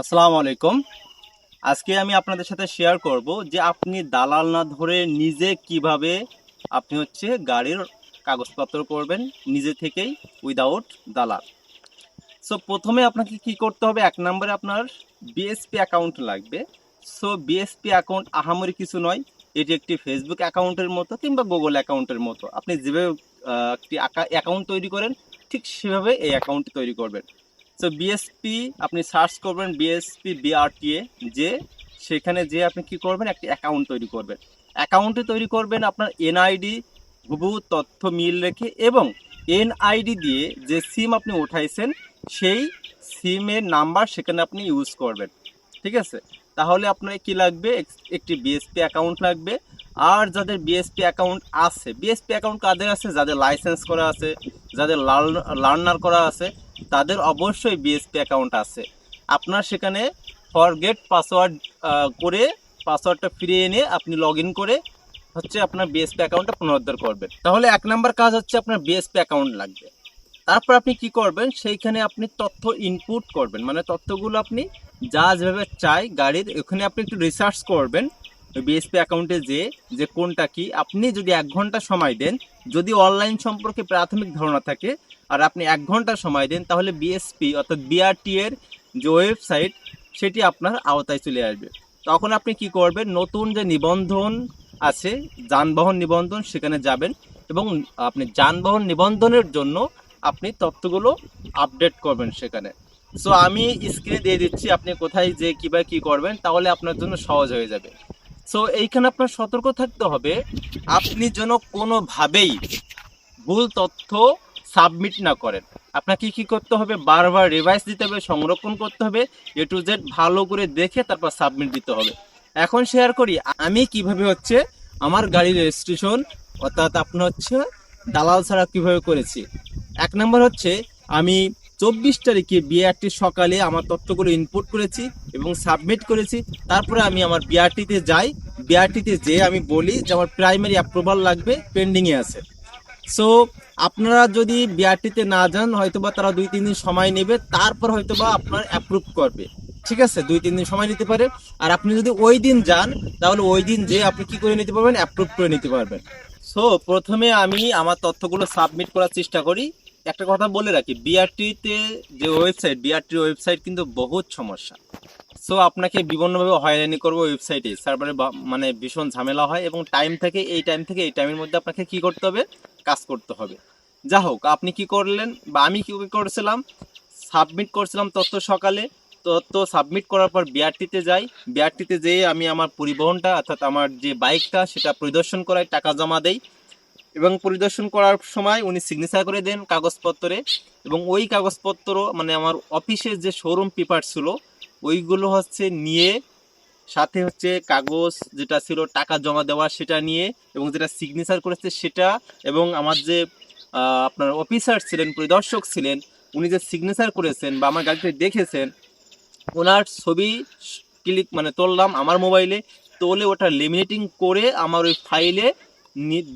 আসসালামু আলাইকুম। আজকে আমি আপনাদের সাথে শেয়ার করব যে আপনি দালাল না ধরে নিজে কিভাবে আপনি গাড়ির কাগজপত্র করবেন নিজে থেকেই উইদাউট দালাল। সো প্রথমে আপনাকে কি করতে হবে, এক নম্বরে আপনার বিএসপি অ্যাকাউন্ট লাগবে। সো বিএসপি অ্যাকাউন্ট আহামরি কিছু নয়, এটি একটি ফেসবুক অ্যাকাউন্টের মতো কিংবা গুগল অ্যাকাউন্টের মতো। আপনি যেভাবে একটি অ্যাকাউন্ট তৈরি করেন ঠিক সেভাবে এই অ্যাকাউন্টটি তৈরি করবেন। সো বিএসপি আপনি সার্চ করবেন বিএসপি বিআরটিএ, যে সেখানে যে আপনি কি করবেন একটি অ্যাকাউন্ট তৈরি করবেন। অ্যাকাউন্টে তৈরি করবেন আপনার এনআইডি হুবহু তথ্য মিল রেখে এবং এনআইডি দিয়ে যে সিম আপনি উঠাইছেন সেই সিমের নাম্বার সেখানে আপনি ইউজ করবেন। ঠিক আছে, তাহলে আপনার কি লাগবে, একটি বিএসপি অ্যাকাউন্ট লাগবে। আর যাদের বিএসপি অ্যাকাউন্ট আছে, বিএসপি অ্যাকাউন্ট কাদের আছে, যাদের লাইসেন্স করা আছে, যাদের লার্নার করা আছে, তাদের অবশ্যই বিএসপি অ্যাকাউন্ট আছে। আপনার সেখানে ফরগেট পাসওয়ার্ড করে পাসওয়ার্ডটা ফিরিয়ে এনে আপনি লগ ইন করে আপনার বিএসপি অ্যাকাউন্টটা পুনরুদ্ধার করবেন। তাহলে এক নাম্বার কাজ আপনার বিএসপি অ্যাকাউন্ট লাগবে। তারপর আপনি কি করবেন, সেইখানে আপনি তথ্য ইনপুট করবেন, মানে তথ্যগুলো আপনি যা যেভাবে চাই গাড়ির, ওখানে আপনি একটু রিসার্চ করবেন বিএসপি অ্যাকাউন্টে যে কোনটা কি। আপনি যদি 1 ঘন্টা সময় দেন, যদি অনলাইন সম্পর্কে প্রাথমিক ধারণা থাকে আর আপনি 1 ঘন্টা সময় দেন, তাহলে বিএসপি অর্থাৎ বিআরটি এর যে ওয়েবসাইট সেটি আপনার আওতায় চলে আসবে। তখন আপনি কি করবেন, নতুন যে নিবন্ধন আছে যানবাহন নিবন্ধন, সেখানে যাবেন এবং আপনি যানবাহন নিবন্ধনের জন্য আপনি তথ্যগুলো আপডেট করবেন সেখানে। সো আমি স্ক্রিনে দিয়ে দিচ্ছি আপনি কোথায় যে কিভাবে কি করবেন, তাহলে আপনার জন্য সহজ হয়ে যাবে। সো এইখানে আপনার সতর্ক থাকতে হবে, আপনি যেন কোনোভাবেই ভুল তথ্য সাবমিট না করেন। আপনাকে কি করতে হবে, বারবার রিভাইস দিতে হবে, সংরক্ষণ করতে হবে, এ টু জেড ভালো করে দেখে তারপর সাবমিট দিতে হবে। এখন শেয়ার করি আমি কিভাবে আমার গাড়ির রেজিস্ট্রেশন অর্থাৎ আপনার দালাল ছাড়া কিভাবে করেছি। এক নম্বর আমি 24 তারিখে বিআরটি সকালে আমার তথ্যগুলো ইনপুট করেছি এবং সাবমিট করেছি। তারপরে আমি আমার বিআরটিতে যাই, বিআরটিতে যেয়ে আমি বলি যে আমার প্রাইমারি অ্যাপ্রুভাল লাগবে, পেন্ডিংয়ে আছে। সো আপনারা যদি বিআরটিতে না যান, হয়তোবা তারা 2-3 দিন সময় নেবে, তারপর হয়তোবা আপনার অ্যাপ্রুভ করবে। ঠিক আছে, 2-3 দিন সময় নিতে পারে। আর আপনি যদি ওই দিন যান, তাহলে ওই দিন যে আপনি কি করে নিতে পারবেন, অ্যাপ্রুভ করে নিতে পারবেন। সো প্রথমে আমি আমার তথ্যগুলো সাবমিট করার চেষ্টা করি। একটা কথা বলে রাখি, বিআরটিতে যে ওয়েবসাইট, বিআরটির ওয়েবসাইট কিন্তু বহুত সমস্যা। সো আপনাকে বিভিন্নভাবে হয়রানি করবো ওয়েবসাইটে, সার্ভারে মানে ভীষণ ঝামেলা হয় এবং টাইম থেকে এই টাইমের মধ্যে আপনাকে কি করতে হবে, কাজ করতে হবে। যা হোক, আপনি কি করলেন বা আমি কি করছিলাম, সাবমিট করছিলাম তথ্য সকালে। তথ্য সাবমিট করার পর বিআরটিতে যাই, বিআরটিতে যেয়ে আমি আমার পরিবহনটা অর্থাৎ আমার যে বাইকটা সেটা পরিদর্শন করাই, টাকা জমা দেই এবং পরিদর্শন করার সময় উনি সিগনেচার করে দেন কাগজপত্রে। এবং ওই কাগজপত্র মানে আমার অফিসের যে শোরুম পেপার ছিল ওইগুলো নিয়ে, সাথে কাগজ যেটা ছিল টাকা জমা দেওয়া সেটা নিয়ে, এবং যেটা সিগনেচার করেছে সেটা, এবং আমার যে আপনার অফিসার ছিলেন, পরিদর্শক ছিলেন, উনি যে সিগনেচার করেছেন বা আমার গাড়িতে দেখেছেন, ওনার ছবি ক্লিক মানে তুললাম আমার মোবাইলে, তুলে ওটা লেমিনেটিং করে আমার ওই ফাইলে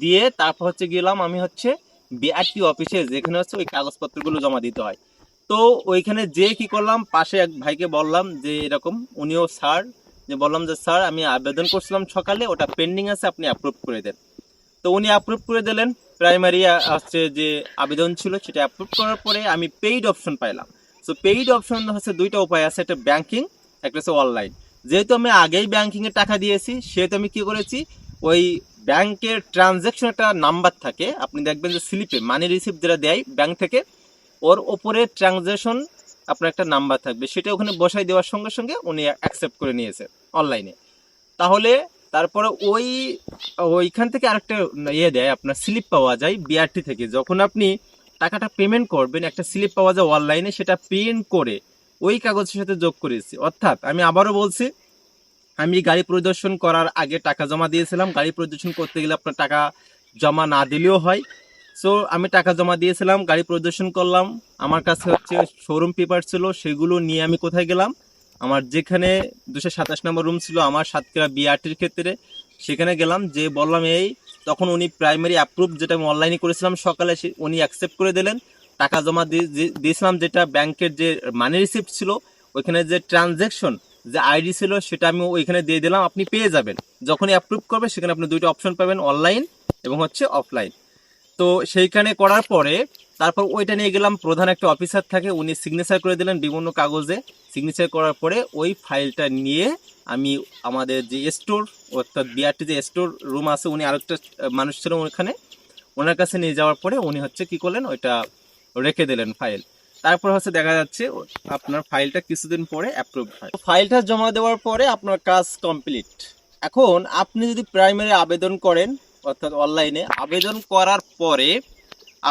দিয়ে তারপর গেলাম আমি বিআরটি অফিসে, যেখানে ওই কাগজপত্রগুলো জমা দিতে হয়। তো ওইখানে যে কি করলাম, পাশে এক ভাইকে বললাম যে এরকম, উনিও স্যার, যে বললাম যে স্যার আমি আবেদন করছিলাম সকালে, ওটা পেন্ডিং আছে, আপনি অ্যাপ্রুভ করে দেন। তো উনি অ্যাপ্রুভ করে দিলেন। প্রাইমারি যে আবেদন ছিল সেটা অ্যাপ্রুভ করার পরে আমি পেইড অপশন পাইলাম। সো পেইড অপশন দুইটা উপায় আছে, একটা ব্যাংকিং, একটা অনলাইন। যেহেতু আমি আগেই ব্যাংকিংয়ে টাকা দিয়েছি, সেহেতু আমি কি করেছি, ওই ব্যাংকের ট্রানজ্যাকশন একটা নাম্বার থাকে, আপনি দেখবেন যে স্লিপে মানি রিসিপ্ট যেটা দেয় ব্যাংক থেকে, ওর ওপরে ট্রানজ্যাকশন আপনার একটা নাম্বার থাকবে, সেটা ওখানে বসাই দেওয়ার সঙ্গে সঙ্গে উনি অ্যাকসেপ্ট করে নিয়েছে অনলাইনে। তাহলে তারপরে ওইখান থেকে আরেকটা দেয়, আপনার স্লিপ পাওয়া যায় বিআরটি থেকে। যখন আপনি টাকাটা পেমেন্ট করবেন, একটা স্লিপ পাওয়া যায় অনলাইনে, সেটা প্রিন্ট করে ওই কাগজের সাথে যোগ করেছি। অর্থাৎ আমি আবারও বলছি, আমি গাড়ি পরিদর্শন করার আগে টাকা জমা দিয়েছিলাম। গাড়ি পরিদর্শন করতে গেলে আপনার টাকা জমা না দিলেও হয়। সো আমি টাকা জমা দিয়েছিলাম, গাড়ি পরিদর্শন করলাম, আমার কাছে শোরুম পেপার ছিল, সেগুলো নিয়ে আমি কোথায় গেলাম, আমার যেখানে 227 নম্বর রুম ছিল আমার সাতক্ষীরা বিআরটির ক্ষেত্রে, সেখানে গেলাম, যে বললাম তখন উনি প্রাইমারি অ্যাপ্রুভ যেটা আমি অনলাইনে করেছিলাম সকালে, উনি অ্যাকসেপ্ট করে দিলেন। টাকা জমা দিয়েছিলাম, যেটা ব্যাংকের যে মানি রিসিপ্ট ছিল ওইখানে যে ট্রানজ্যাকশন যে আইডি ছিল সেটা আমি ওইখানে দিয়ে দিলাম, আপনি পেয়ে যাবেন। যখনই অ্যাপ্রুভ করবে সেখানে আপনি দুইটা অপশন পাবেন, অনলাইন এবং হচ্ছে অফলাইন। তো সেইখানে করার পরে তারপর ওইটা নিয়ে গেলাম, প্রধান একটা অফিসার থাকে, উনি সিগনেচার করে দিলেন বিভিন্ন কাগজে। সিগনেচার করার পরে ওই ফাইলটা নিয়ে আমি আমাদের যে স্টোর, অর্থাৎ বিআরটি যে স্টোর রুম আছে, উনি আরেকটা মানুষ ছিল ওখানে, ওনার কাছে নিয়ে যাওয়ার পরে উনি হচ্ছে কি করলেন, ওইটা রেখে দিলেন ফাইল। তারপর হচ্ছে দেখা যাচ্ছে আপনার ফাইলটা কিছুদিন পরে অ্যাপ্রুভ হয়। ফাইলটা জমা দেওয়ার পরে আপনার কাজ কমপ্লিট। এখন আপনি যদি প্রাইমারি আবেদন করেন, অর্থাৎ অনলাইনে আবেদন করার পরে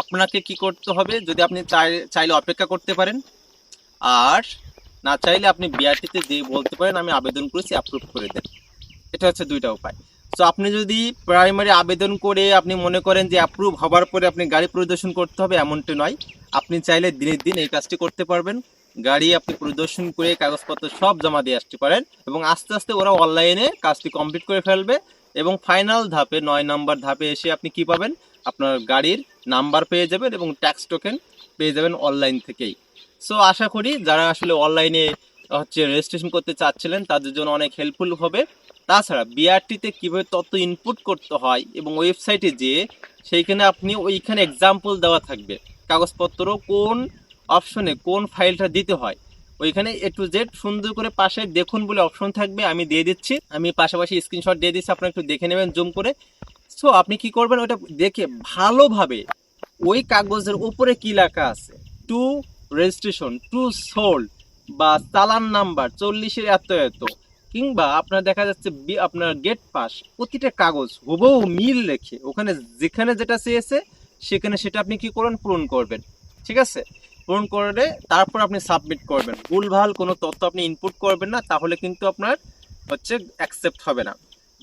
আপনাকে কি করতে হবে, যদি আপনি চাইলে অপেক্ষা করতে পারেন, আর না চাইলে আপনি বিআরটিতে দিয়ে বলতে পারেন আমি আবেদন করেছি, অ্যাপ্রুভ করে দেন। এটা হচ্ছে দুইটা উপায়। তো আপনি যদি প্রাইমারি আবেদন করে আপনি মনে করেন যে অ্যাপ্রুভ হবার পরে আপনি গাড়ি পরিদর্শন করতে হবে, এমনটি নয়। আপনি চাইলে দিনের দিন এই কাজটি করতে পারবেন। গাড়ি আপনি পরিদর্শন করে কাগজপত্র সব জমা দিয়ে আসতে পারেন, এবং আস্তে আস্তে ওরা অনলাইনে কাজটি কমপ্লিট করে ফেলবে। এবং ফাইনাল ধাপে 9 নম্বর ধাপে এসে আপনি কি পাবেন, আপনার গাড়ির নাম্বার পেয়ে যাবেন এবং ট্যাক্স টোকেন পেয়ে যাবেন অনলাইন থেকেই। সো আশা করি যারা আসলে অনলাইনে হচ্ছে রেজিস্ট্রেশন করতে চাচ্ছিলেন তাদের জন্য অনেক হেল্পফুল হবে। তাছাড়া বিআরটিতে কীভাবে তথ্য ইনপুট করতে হয় এবং ওয়েবসাইটে যেয়ে সেইখানে আপনি ওইখানে এক্সাম্পল দেওয়া থাকবে, কাগজপত্র কোন অপশনে কোন ফাইলটা দিতে হয়, ওইখানে A to Z সুন্দর করে পাশে দেখুন বলে অপশন থাকবে, আমি দিয়ে দিচ্ছি। আমি পাশাপাশি স্ক্রিনশট দিয়ে দিচ্ছি, আপনারা একটু দেখে নেবেন জুম করে। সো আপনি কি করবেন, ওটা দেখে ভালোভাবে ওই কাগজের উপরে কি লেখা আছে, টু রেজিস্ট্রেশন, টু সোল্ড, বা চালান নাম্বার 40-এর এত এত, কিংবা আপনার দেখা যাচ্ছে আপনার গেট পাস, প্রতিটা কাগজ হুবহু মিল রেখে ওখানে যেখানে যেটা চেয়েছে সেখানে সেটা আপনি কি করবেন, পূরণ করবেন। ঠিক আছে, পূরণ করে তারপর আপনি সাবমিট করবেন। ভুলভাল কোনো তথ্য আপনি ইনপুট করবেন না, তাহলে কিন্তু আপনার হচ্ছে অ্যাকসেপ্ট হবে না।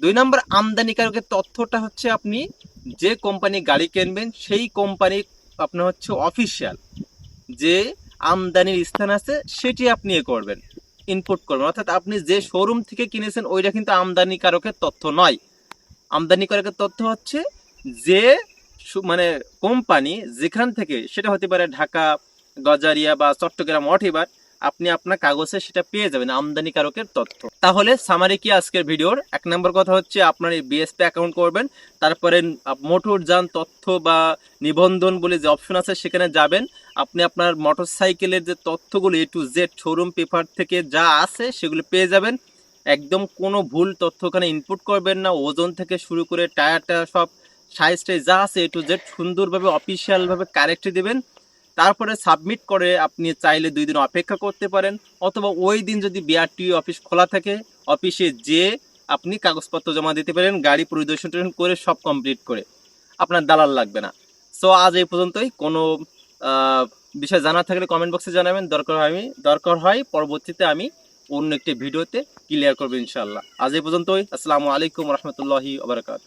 2 নম্বর, আমদানিকারকের তথ্যটা হচ্ছে আপনি যে কোম্পানি গাড়ি কিনবেন সেই কোম্পানি আপনার হচ্ছে অফিসিয়াল যে আমদানির স্থান আছে সেটি আপনি করবেন, ইনপুট করবেন। অর্থাৎ আপনি যে শোরুম থেকে কিনেছেন ওইটা কিন্তু আমদানিকারকের তথ্য নয়। আমদানিকারকের তথ্য হচ্ছে যে মানে কোম্পানি যেখান থেকে, সেটা হতে পারে ঢাকা, গজারিয়া বা চট্টগ্রাম, হোয়াটএভার, আপনি আপনার কাগজে সেটা পেয়ে যাবেন আমদানিকারকের তথ্য। তাহলে সামারি কি আজকের ভিডিওর 1 নম্বর কথা হচ্ছে আপনার এই বিএসপি অ্যাকাউন্ট করবেন, তারপরে মোটরযান তথ্য বা নিবন্ধন বলে যে অপশন আছে সেখানে যাবেন। আপনি আপনার মোটরসাইকেলের যে তথ্যগুলো A to Z showroom paper থেকে যা আছে সেগুলো পেয়ে যাবেন। একদম কোনো ভুল তথ্য ওখানে ইনপুট করবেন না, ওজন থেকে শুরু করে টায়ারটা সব সাইজটাই যা আছে A to Z সুন্দরভাবে অফিসিয়ালভাবে কারেক্ট দেবেন। তারপরে সাবমিট করে আপনি চাইলে 2 দিন অপেক্ষা করতে পারেন, অথবা ওই দিন যদি বিআরটি অফিস খোলা থাকে অফিসে যে আপনি কাগজপত্র জমা দিতে পারেন, গাড়ি পরিদর্শন করে সব কমপ্লিট করে, আপনার দালাল লাগবে না। সো আজ এই পর্যন্তই। কোনো বিষয় জানার থাকলে কমেন্ট বক্সে জানাবেন, দরকার হয় পরবর্তীতে আমি অন্য একটি ভিডিওতে ক্লিয়ার করবো ইনশাআল্লাহ। আজ এই পর্যন্তই। আসসালামু আলাইকুম রহমতুল্লাহি ওয়া বারাকাতুহু।